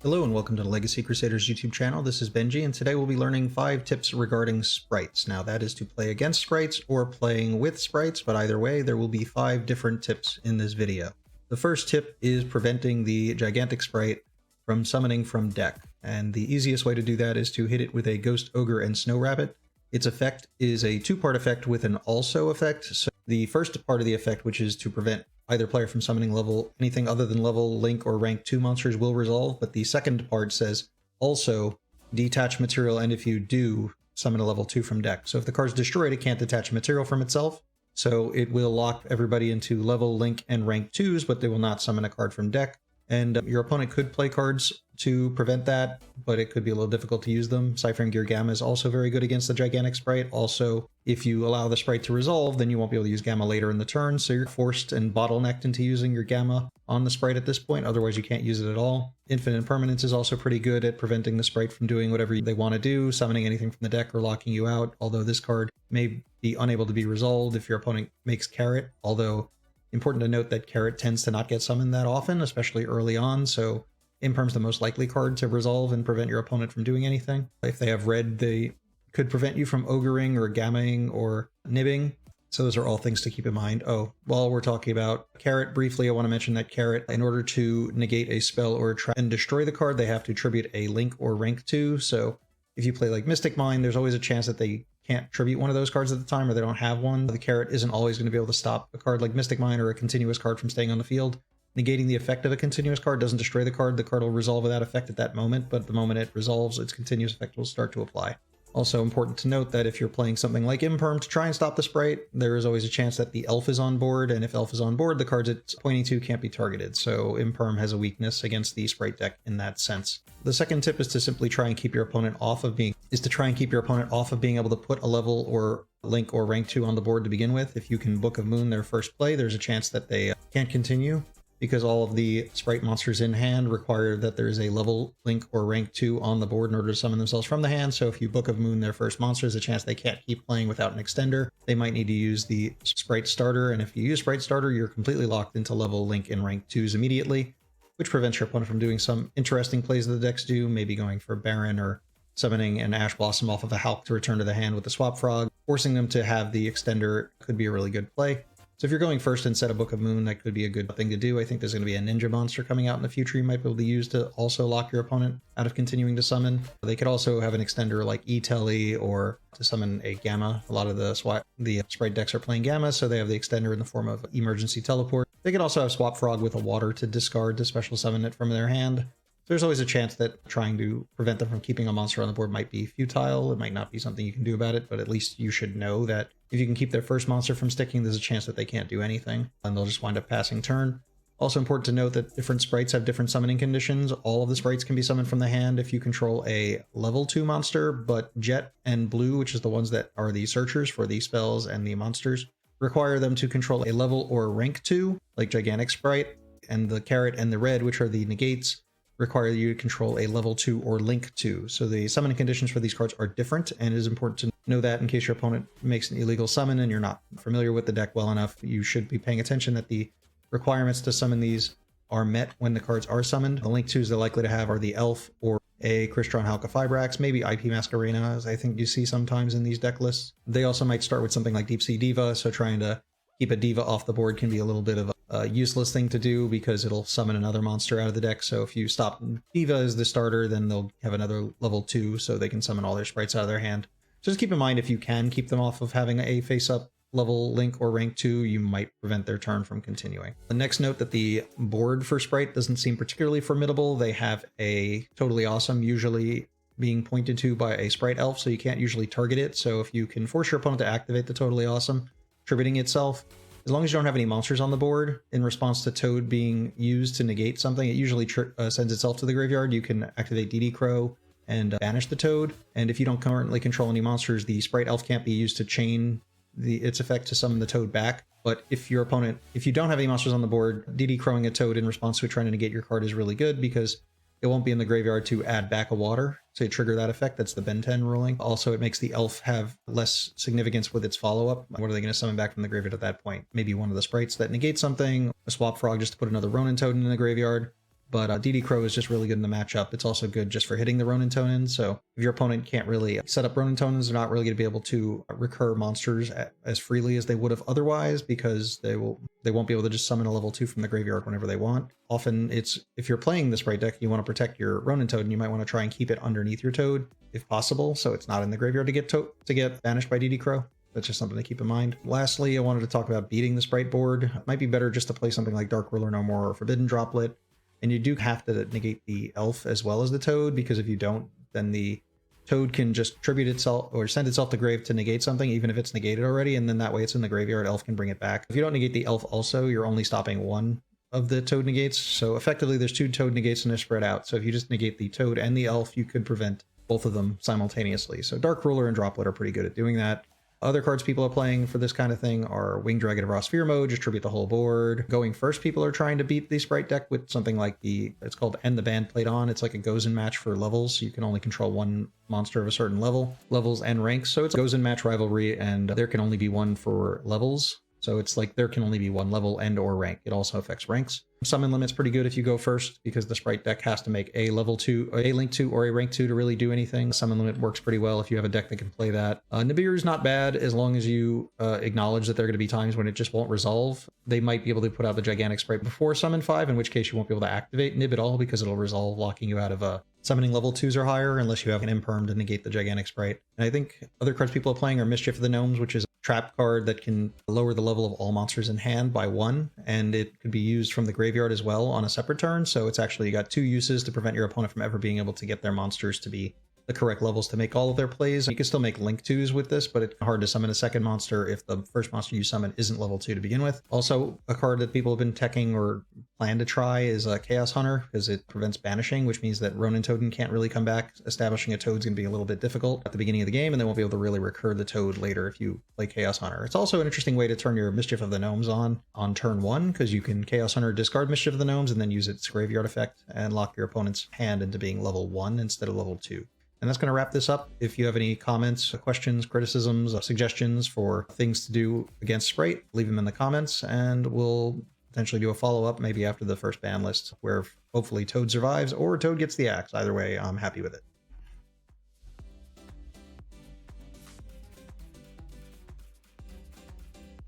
Hello and welcome to the Legacy Crusaders YouTube channel. This is Benji, and today we'll be learning 5 tips regarding sprites. Now that is to play against sprites or playing with sprites, but either way there will be 5 different tips in this video. The first tip is preventing the gigantic sprite from summoning from deck, and the easiest way to do that is to hit it with a Ghost Ogre and Snow Rabbit. Its effect is a 2-part effect with an also effect. So the first part of the effect, which is to prevent either player from summoning anything other than level, link, or rank 2 monsters, will resolve, but the second part says also detach material, and if you do, summon a level 2 from deck. So if the card's destroyed, it can't detach material from itself, so it will lock everybody into level, link, and rank 2s, but they will not summon a card from deck. And your opponent could play cards to prevent that, but it could be a little difficult to use them. Ciphering Gear Gamma is also very good against the gigantic sprite. Also, if you allow the sprite to resolve, then you won't be able to use Gamma later in the turn, so you're forced and bottlenecked into using your Gamma on the sprite at this point, otherwise you can't use it at all. Infinite Impermanence is also pretty good at preventing the sprite from doing whatever they want to do, summoning anything from the deck or locking you out, although this card may be unable to be resolved if your opponent makes Carrot, although important to note that Carrot tends to not get summoned that often, especially early on, so Imperm's the most likely card to resolve and prevent your opponent from doing anything. If they have red, they could prevent you from ogering or gammaing or nibbing, so those are all things to keep in mind. Oh, while we're talking about Carrot, briefly I want to mention that Carrot, in order to negate a spell or a trap and destroy the card, they have to tribute a link or rank 2, so if you play like Mystic Mine, there's always a chance that they can't tribute one of those cards at the time, or they don't have one. The Carrot isn't always going to be able to stop a card like Mystic Mine or a continuous card from staying on the field. Negating the effect of a continuous card doesn't destroy the card will resolve without effect at that moment, but the moment it resolves, its continuous effect will start to apply. Also important to note that if you're playing something like Imperm to try and stop the sprite, there is always a chance that the Elf is on board, and if Elf is on board, the cards it's pointing to can't be targeted, so Imperm has a weakness against the sprite deck in that sense. The second tip is to simply try and keep your opponent off of being able to put a level or link or rank 2 on the board to begin with. If you can Book of Moon their first play, there's a chance that they can't continue, because all of the sprite monsters in hand require that there is a level, link, or rank 2 on the board in order to summon themselves from the hand. So if you Book of Moon their first monster, there's a chance they can't keep playing without an extender. They might need to use the Spright Starter, and if you use Spright Starter, you're completely locked into level, link, and rank 2s immediately, which prevents your opponent from doing some interesting plays that the decks do, maybe going for Baron or summoning an Ash Blossom off of a Hulk to return to the hand with the Swap Frog. Forcing them to have the extender could be a really good play. So if you're going first instead of Book of Moon, that could be a good thing to do. I think there's going to be a ninja monster coming out in the future you might be able to use to also lock your opponent out of continuing to summon. They could also have an extender like E-Telly or to summon a Gamma. A lot of the Sprite decks are playing Gamma, so they have the extender in the form of Emergency Teleport. They could also have Swap Frog with a water to discard to special summon it from their hand. There's always a chance that trying to prevent them from keeping a monster on the board might be futile. It might not be something you can do about it, but at least you should know that if you can keep their first monster from sticking, there's a chance that they can't do anything, and they'll just wind up passing turn. Also important to note that different sprites have different summoning conditions. All of the sprites can be summoned from the hand if you control a level 2 monster, but Jet and Blue, which is the ones that are the searchers for the spells and the monsters, require them to control a level or rank 2, like Gigantic Sprite, and the Carrot and the Red, which are the negates, require you to control a level 2 or link 2. So the summoning conditions for these cards are different, and it is important to know that in case your opponent makes an illegal summon and you're not familiar with the deck well enough, you should be paying attention that the requirements to summon these are met when the cards are summoned. The link 2s they're likely to have are the Elf or a Crystron Halka Fibrax, maybe IP Masquerena, as I think you see sometimes in these deck lists. They also might start with something like Deep Sea Diva, so trying to keep a Diva off the board can be a little bit of a useless thing to do because it'll summon another monster out of the deck. So if you stop Diva as the starter, then they'll have another level 2 so they can summon all their sprites out of their hand. So just keep in mind, if you can keep them off of having a face-up level, link, or rank 2, you might prevent their turn from continuing. The next note that the board for Spright doesn't seem particularly formidable. They have a Totally Awesome usually being pointed to by a Spright Elf, so you can't usually target it. So if you can force your opponent to activate the Totally Awesome, tributing itself, as long as you don't have any monsters on the board, in response to Toad being used to negate something, it usually sends itself to the graveyard. You can activate DD Crow and banish the Toad. And if you don't currently control any monsters, the Spright Elf can't be used to chain its effect to summon the Toad back. But if you don't have any monsters on the board, DD Crowing a Toad in response to it trying to negate your card is really good, because it won't be in the graveyard to add back a water to trigger that effect. That's the Ben 10 ruling. Also, it makes the Elf have less significance with its follow-up. What are they going to summon back from the graveyard at that point? Maybe one of the sprites that negates something, a Swap Frog just to put another Ronin Toad in the graveyard. but DD Crow is just really good in the matchup. It's also good just for hitting the Ronin Tonin, so if your opponent can't really set up Ronin Tonins, they're not really going to be able to recur monsters as freely as they would have otherwise, because they won't be able to just summon a level 2 from the graveyard whenever they want. Often it's, if you're playing the Spright deck, you want to protect your Ronin Toad, and you might want to try and keep it underneath your Toad if possible, so it's not in the graveyard to get banished by DD Crow. That's just something to keep in mind. Lastly, I wanted to talk about beating the Spright board. It might be better just to play something like Dark Ruler No More or Forbidden Droplet, and you do have to negate the Elf as well as the Toad, because if you don't, then the Toad can just tribute itself or send itself to grave to negate something, even if it's negated already, and then that way it's in the graveyard, Elf can bring it back. If you don't negate the Elf also, you're only stopping one of the Toad negates, so effectively there's 2 Toad negates and they're spread out. So if you just negate the Toad and the Elf, you could prevent both of them simultaneously. So Dark Ruler and Droplet are pretty good at doing that. Other cards people are playing for this kind of thing are Winged Dragon of Raw Sphere mode, just tribute the whole board. Going first, people are trying to beat the Spright deck with something like it's called End the Band Played On. It's like a goes in match for levels. You can only control one monster of a certain levels and ranks. So it's a goes in match rivalry, and there can only be one for levels. So it's like there can only be one level and or rank. It also affects ranks. Summon limit's pretty good if you go first, because the Spright deck has to make a level 2, a link 2, or a rank 2 to really do anything. Summon limit works pretty well if you have a deck that can play that. Nibiru's not bad as long as you acknowledge that there are going to be times when it just won't resolve. They might be able to put out the gigantic Spright before summon 5, in which case you won't be able to activate Nib at all, because it'll resolve, locking you out of summoning level 2s or higher, unless you have an imperm to negate the gigantic Spright. And I think other cards people are playing are Mischief of the Gnomes, which is a trap card that can lower the level of all monsters in hand by 1, and it could be used from the graveyard as well on a separate turn. So it's actually got 2 uses to prevent your opponent from ever being able to get their monsters to be the correct levels to make all of their plays. You can still make link 2s with this, but it's hard to summon a second monster if the first monster you summon isn't level 2 to begin with. Also, a card that people have been teching or plan to try is Chaos Hunter, because it prevents banishing, which means that Ronin Toad can't really come back. Establishing a Toad's going to be a little bit difficult at the beginning of the game, and they won't be able to really recur the Toad later if you play Chaos Hunter. It's also an interesting way to turn your Mischief of the Gnomes on turn 1, because you can Chaos Hunter, discard Mischief of the Gnomes, and then use its graveyard effect and lock your opponent's hand into being level 1 instead of level 2. And that's going to wrap this up. If you have any comments, questions, criticisms, suggestions for things to do against Spright, leave them in the comments, and we'll potentially do a follow-up maybe after the first ban list, where hopefully Toad survives or Toad gets the axe. Either way, I'm happy with it.